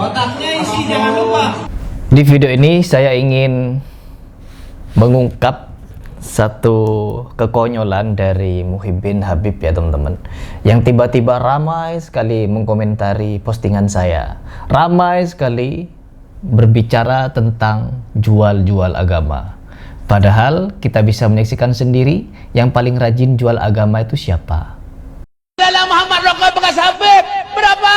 Kotaknya isi, jangan lupa. Di video ini saya ingin mengungkap satu kekonyolan dari Muhyiddin Habib ya teman-teman, yang tiba-tiba ramai sekali mengkomentari postingan saya, ramai sekali berbicara tentang jual-jual agama. Padahal kita bisa menyaksikan sendiri yang paling rajin jual agama itu siapa. Dalam Muhammad rokok bekas Habib berapa?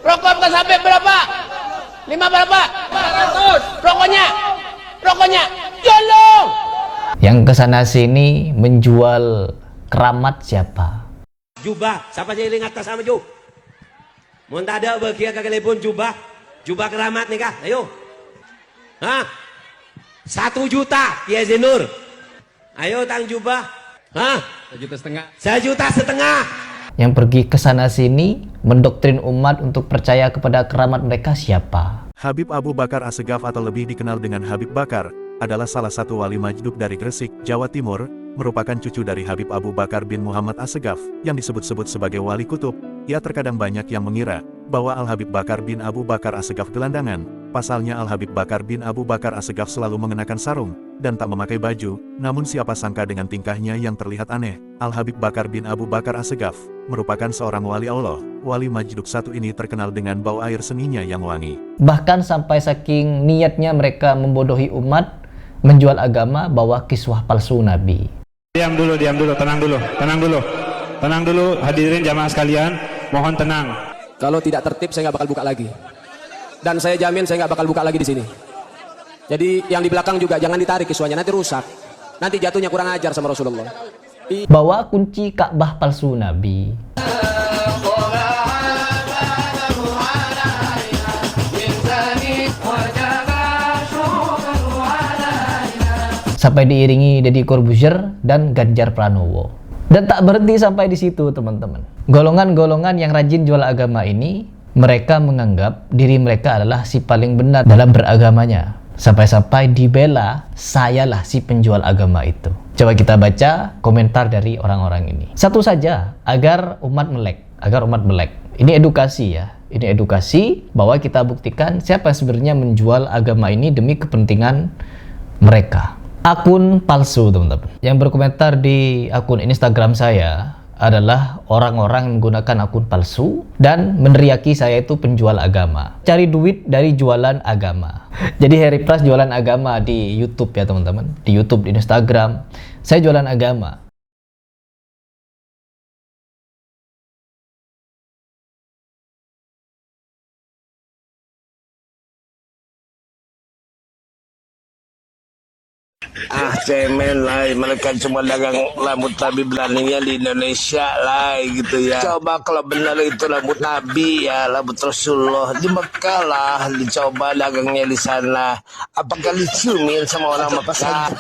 Rokok bekas Habib berapa? 5 berapa? 400. Rokoknya tolong. Yang kesana sini menjual keramat siapa? Jubah, siapa sih ingat atas sama Jub? Mun tak ada berkira ke telepon jubah keramat nih kah? Ayo. Hah? 1 juta Kiai Zenur. Ayo tang jubah. Hah? 1,5 juta. 1,5 juta. Yang pergi kesana sini mendoktrin umat untuk percaya kepada keramat mereka siapa? Habib Abu Bakar Assegaf atau lebih dikenal dengan Habib Bakar, adalah salah satu wali majdub dari Gresik, Jawa Timur, merupakan cucu dari Habib Abu Bakar bin Muhammad Assegaf, yang disebut-sebut sebagai wali kutub. Ya terkadang banyak yang mengira bahwa Al-Habib Bakar bin Abu Bakar Assegaf gelandangan. Pasalnya Al-Habib Bakar bin Abu Bakar Assegaf selalu mengenakan sarung dan tak memakai baju. Namun siapa sangka dengan tingkahnya yang terlihat aneh, Al-Habib Bakar bin Abu Bakar Assegaf merupakan seorang wali Allah. Wali majdub satu ini terkenal dengan bau air seninya yang wangi. Bahkan sampai saking niatnya mereka membodohi umat, menjual agama, bawa kiswah palsu Nabi. Diam dulu, tenang dulu hadirin jamaah sekalian, mohon tenang. Kalau tidak tertib saya nggak bakal buka lagi, dan saya jamin saya nggak bakal buka lagi di sini. Jadi yang di belakang juga jangan ditarik kiswahnya, nanti rusak, nanti jatuhnya kurang ajar sama Rasulullah. Bawa kunci Ka'bah palsu Nabi. Sampai diiringi Deddy Corbuzier dan Ganjar Pranowo. Dan tak berhenti sampai di situ teman-teman. Golongan-golongan yang rajin jual agama ini, mereka menganggap diri mereka adalah si paling benar dalam beragamanya. Sampai-sampai dibela, sayalah si penjual agama itu. Coba kita baca komentar dari orang-orang ini. Satu saja, agar umat melek. Ini edukasi ya. Ini edukasi bahwa kita buktikan siapa yang sebenarnya menjual agama ini demi kepentingan mereka. Akun palsu teman-teman. Yang berkomentar di akun Instagram saya adalah orang-orang yang menggunakan akun palsu dan meneriaki saya itu penjual agama, cari duit dari jualan agama. Jadi Harry Pras jualan agama di YouTube ya teman-teman, di YouTube, di Instagram, saya jualan agama. Cemen lah, mereka cuma dagang rambut Nabi beraninya di Indonesia lah gitu ya. Coba kalau benar itu rambut Nabi ya, rambut Rasulullah di Mekah lah, dicoba dagangnya di sana. Apakah diciumin sama orang Mekah?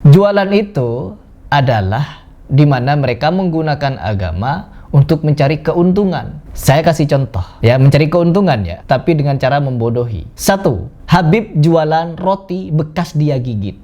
Jualan itu adalah di mana mereka menggunakan agama untuk mencari keuntungan. Saya kasih contoh ya, mencari keuntungan ya, tapi dengan cara membodohi. 1. Habib jualan roti bekas dia gigit.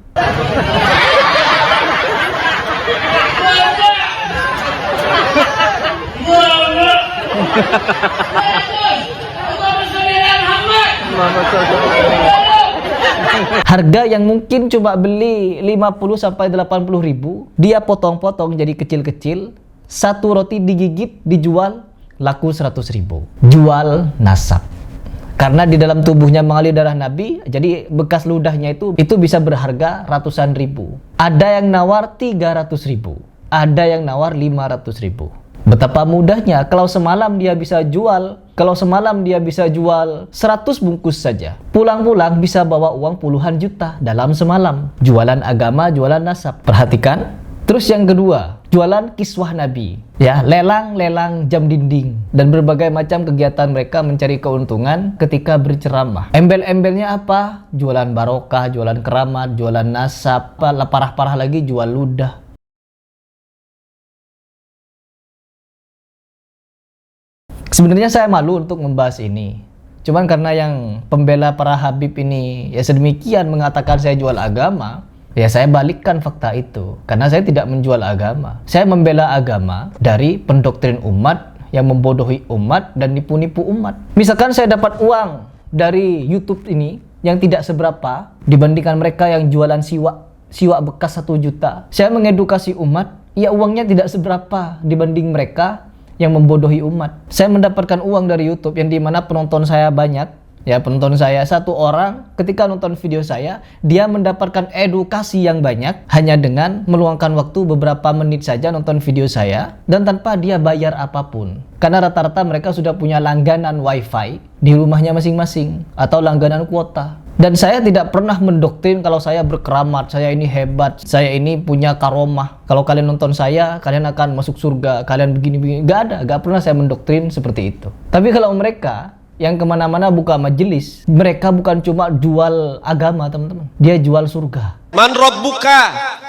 Harga yang mungkin cuma beli 50 sampai 80 ribu, dia potong-potong jadi kecil-kecil. 1 roti digigit, dijual, laku 100 ribu. Jual nasab. Karena di dalam tubuhnya mengalir darah Nabi, jadi bekas ludahnya itu bisa berharga ratusan ribu. Ada yang nawar 300 ribu. Ada yang nawar 500 ribu. Betapa mudahnya kalau semalam dia bisa jual 100 bungkus saja. Pulang-pulang bisa bawa uang puluhan juta dalam semalam. Jualan agama, jualan nasab. Perhatikan. Terus yang kedua, jualan kiswah Nabi. Ya, lelang-lelang jam dinding dan berbagai macam kegiatan mereka mencari keuntungan ketika berceramah. Embel-embelnya apa? Jualan barokah, jualan keramat, jualan nasab, parah-parah lagi jual ludah. Sebenarnya saya malu untuk membahas ini. Cuman karena yang pembela para Habib ini ya sedemikian mengatakan saya jual agama, ya saya balikkan fakta itu. Karena saya tidak menjual agama. Saya membela agama dari pendoktrin umat yang membodohi umat dan nipu-nipu umat. Misalkan saya dapat uang dari YouTube ini yang tidak seberapa dibandingkan mereka yang jualan siwak bekas 1 juta. Saya mengedukasi umat, ya uangnya tidak seberapa dibanding mereka yang membodohi umat. Saya mendapatkan uang dari YouTube yang dimana penonton saya banyak. Ya, penonton saya 1 orang ketika nonton video saya, dia mendapatkan edukasi yang banyak hanya dengan meluangkan waktu beberapa menit saja nonton video saya dan tanpa dia bayar apapun. Karena rata-rata mereka sudah punya langganan wifi di rumahnya masing-masing atau langganan kuota. Dan saya tidak pernah mendoktrin kalau saya berkeramat, saya ini hebat, saya ini punya karomah. Kalau kalian nonton saya, kalian akan masuk surga, kalian begini-begini. Gak pernah saya mendoktrin seperti itu. Tapi kalau mereka yang kemana-mana buka majelis, mereka bukan cuma jual agama, teman-teman. Dia jual surga. Man Rabbuka?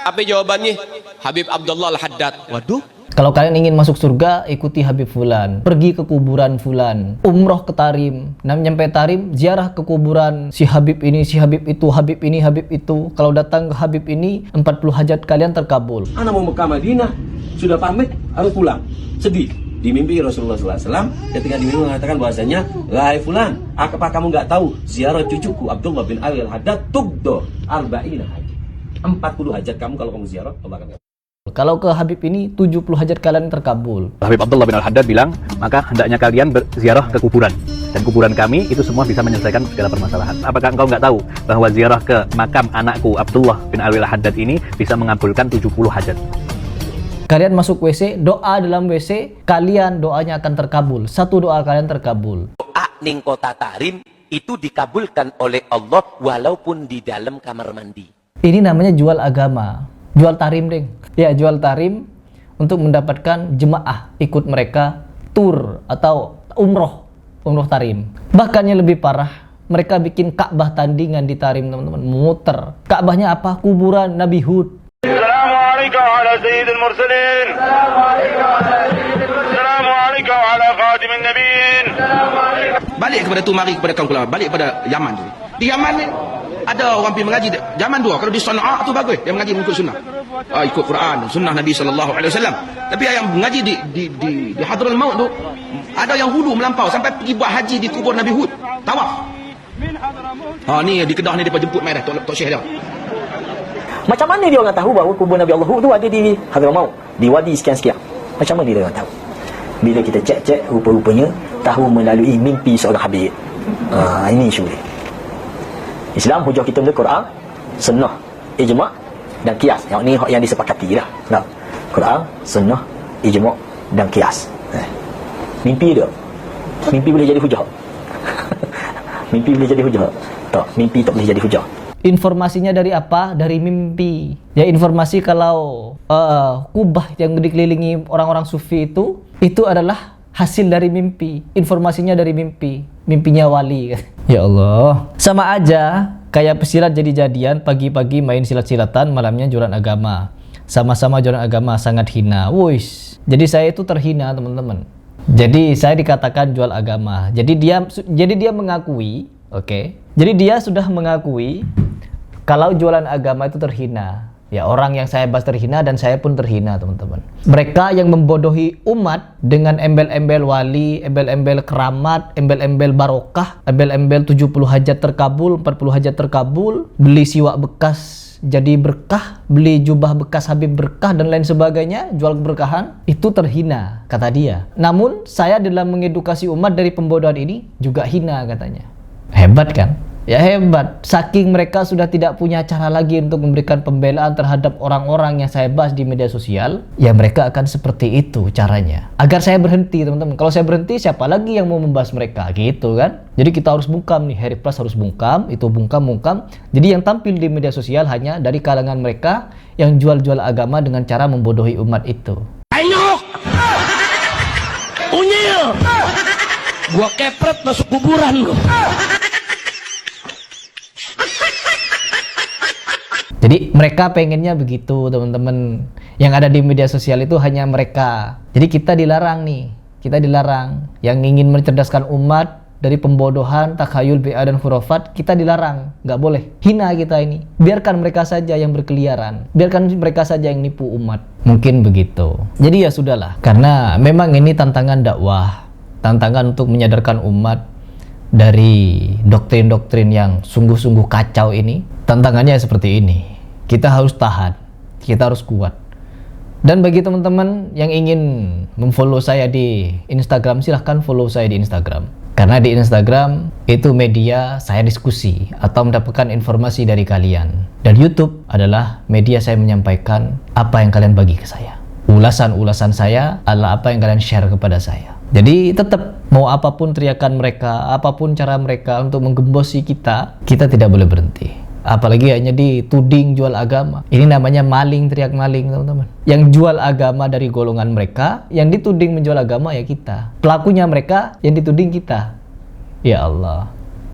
Apa jawabannya? Habib Abdullah Al-Haddad. Waduh. Kalau kalian ingin masuk surga, ikuti Habib Fulan, pergi ke kuburan Fulan, umroh ke Tarim. Nyampe Tarim, ziarah ke kuburan si Habib ini, si Habib itu, Habib ini, Habib itu. Kalau datang ke Habib ini, 40 hajat kalian terkabul. Anak mau Mekah Madinah, sudah pamit harus pulang. Sedih. Di mimpi Rasulullah SAW ketika di mimpi mengatakan bahasanya, "Wahai fulan, apa kamu nggak tahu ziarah cucuku Abdullah bin Ali Al-Haddad tugdo arba'ina haji." 40 hajat kamu kalau kamu ziarah Allah akan. Kalau ke Habib ini 70 hajat kalian terkabul. Habib Abdullah bin Al-Haddad bilang, maka hendaknya kalian berziarah ke kuburan. Dan kuburan kami itu semua bisa menyelesaikan segala permasalahan. Apakah engkau nggak tahu bahwa ziarah ke makam anakku Abdullah bin Ali Al-Haddad ini bisa mengabulkan 70 hajat? Kalian masuk WC, doa dalam WC, kalian doanya akan terkabul. 1 doa kalian terkabul. Doa ning kota Tarim itu dikabulkan oleh Allah walaupun di dalam kamar mandi. Ini namanya jual agama. Jual tarim, deng. Ya, jual tarim untuk mendapatkan jemaah ikut mereka tur atau umroh tarim. Bahkan yang lebih parah, mereka bikin Ka'bah tandingan di Tarim, teman-teman. Muter. Ka'bahnya apa? Kuburan Nabi Hud. Assalamualaikum ala sayyidil mursalin. Assalamualaikum ala khatimin nabiyyin. Balik kepada tu, mari kepada kaum ulama, balik pada Yaman tu. Di Yaman ni ada orang pergi mengaji zaman 2. Kalau di Sana'a tu bagus, dia mengaji mengikut sunnah. Ikut Quran, sunnah Nabi SAW. Tapi yang mengaji di Hadraul Maut tu, ada yang hulu melampau sampai pergi buat haji di kubur Nabi Hud, tawaf. Ni di Kedah ni depa jemput mai dah Tok Syekh dia. Macam mana dia orang tahu bahawa kubur Nabi Allah tu ada di Hadramaut, di wadi sekian-sekian? Macam mana dia orang tahu? Bila kita cek-cek, rupa-rupanya tahu melalui mimpi seorang habib. Ini isu dia. Islam hujah kita menurut Quran, sunnah, ijma' dan qiyas. Yang ni yang disepakati lah. Nah, Quran, sunnah, ijma' dan qiyas. Mimpi dia. Mimpi boleh jadi hujah. Mimpi boleh jadi hujah. Tak, mimpi tak boleh jadi hujah. Informasinya dari apa? Dari mimpi. Ya, informasi kalau kubah yang dikelilingi orang-orang sufi itu adalah hasil dari mimpi. Informasinya dari mimpi. Mimpinya wali. Ya Allah. Sama aja kayak pesilat jadi-jadian, pagi-pagi main silat-silatan, malamnya jualan agama. Sama-sama jualan agama, sangat hina. Wush. Jadi saya itu terhina, teman-teman. Jadi saya dikatakan jual agama. Jadi dia mengakui, oke. Jadi dia sudah mengakui kalau jualan agama itu terhina. Ya, orang yang saya bahas terhina dan saya pun terhina, teman-teman. Mereka yang membodohi umat dengan embel-embel wali, embel-embel keramat, embel-embel barokah, embel-embel 70 hajat terkabul, 40 hajat terkabul, beli siwak bekas jadi berkah, beli jubah bekas Habib berkah dan lain sebagainya, jual keberkahan, itu terhina, kata dia. Namun saya dalam mengedukasi umat dari pembodohan ini juga hina, katanya. Hebat kan? Ya hebat. Saking mereka sudah tidak punya cara lagi untuk memberikan pembelaan terhadap orang-orang yang saya bahas di media sosial, ya mereka akan seperti itu caranya. Agar saya berhenti, teman-teman. Kalau saya berhenti, siapa lagi yang mau membahas mereka? Gitu kan? Jadi kita harus bungkam nih. Harry Plus harus bungkam, itu bungkam. Jadi yang tampil di media sosial hanya dari kalangan mereka yang jual-jual agama dengan cara membodohi umat itu. Anyok! Unyil! Gua kepret masuk kuburan lu. Jadi mereka pengennya begitu, teman-teman. Yang ada di media sosial itu hanya mereka. Jadi kita dilarang nih. Kita dilarang. Yang ingin mencerdaskan umat dari pembodohan, takhayul, bid'ah dan khurafat, kita dilarang, nggak boleh. Hina kita ini. Biarkan mereka saja yang berkeliaran, biarkan mereka saja yang nipu umat. Mungkin begitu. Jadi ya sudahlah, karena memang ini tantangan dakwah, tantangan untuk menyadarkan umat dari doktrin-doktrin yang sungguh-sungguh kacau ini. Tantangannya seperti ini. Kita harus tahan, kita harus kuat. Dan bagi teman-teman yang ingin memfollow saya di Instagram, silahkan follow saya di Instagram. Karena di Instagram itu media saya diskusi atau mendapatkan informasi dari kalian. Dan YouTube adalah media saya menyampaikan apa yang kalian bagi ke saya. Ulasan-ulasan saya adalah apa yang kalian share kepada saya. Jadi tetap mau apapun teriakan mereka, apapun cara mereka untuk menggembosi kita tidak boleh berhenti. Apalagi hanya dituding jual agama. Ini namanya maling teriak maling, teman-teman. Yang jual agama dari golongan mereka, yang dituding menjual agama ya kita. Pelakunya mereka, yang dituding kita. Ya Allah.